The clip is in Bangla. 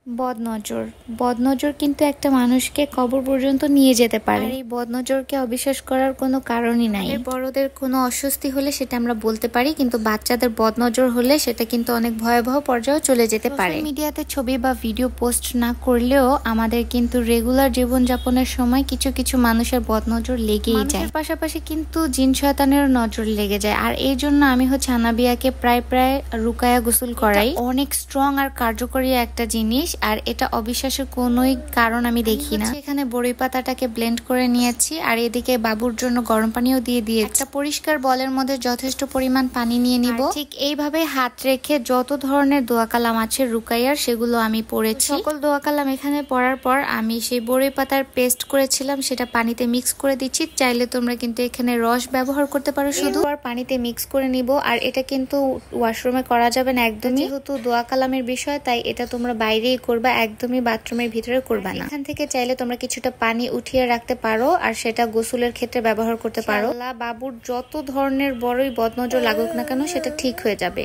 বদনজর বদনজর কিন্তু একটা মানুষকে কবর পর্যন্ত নিয়ে যেতে পারে। এই বদনজরকে অবিশ্বাস করার কোনো কারণই নাই। বড়দের কোনো অস্বস্তি হলে সেটা আমরা বলতে পারি, কিন্তু বাচ্চাদের বদনজর হলে সেটা কিন্তু অনেক ভয়াবহ পর্যায়ে চলে যেতে পারে। মিডিয়াতে ছবি বা ভিডিও পোস্ট না করলেও আমাদের কিন্তু রেগুলার জীবনযাপনের সময় কিছু কিছু মানুষের বদনজর লেগেই যায়। পাশাপাশি কিন্তু জিন শয়তানের নজর লেগে যায়। আর এই জন্য আমি আনাবিয়াকে প্রায় রুকায়া গোসল করাই। অনেক স্ট্রং আর কার্যকরী একটা জিনিস, আর এটা অবিশ্বাসের কোনোই কারণ আমি দেখি না। এখানে বড়ি পাতাটাকে ব্লেন্ড করে নিয়েছি, আর এদিকে বাবুর জন্য গরম পানিও দিয়ে দিয়েছি। একটা পরিষ্কার বলের মধ্যে যথেষ্ট পরিমাণ পানি নিয়ে নিব। ঠিক এইভাবে হাত রেখে যত ধরনের দোয়া কালাম আছে রুকাইয়ার সেগুলো আমি পড়েছি। সকল দোয়া কালাম এখানে পড়ার পর আমি সেই বড়ি পাতার পেস্ট করেছিলাম সেটা পানিতে মিক্স করে দিচ্ছি। চাইলে তোমরা কিন্তু এখানে রস ব্যবহার করতে পারো, শুধু আর পানিতে মিক্স করে নিব। আর এটা কিন্তু ওয়াশরুমে করা যাবে না একদমই, যেহেতু দোয়া কালামের বিষয়, তাই এটা তোমরা বাইরেই করবা, একদমই বাথরুমের ভিতরে করবা না। এখান থেকে চাইলে তোমরা কিছুটা পানি উঠিয়ে রাখতে পারো, আর সেটা গোসলের ক্ষেত্রে ব্যবহার করতে পারো। বাবুর যত ধরনের বড়ই বদনজর লাগুক না কেন সেটা ঠিক হয়ে যাবে।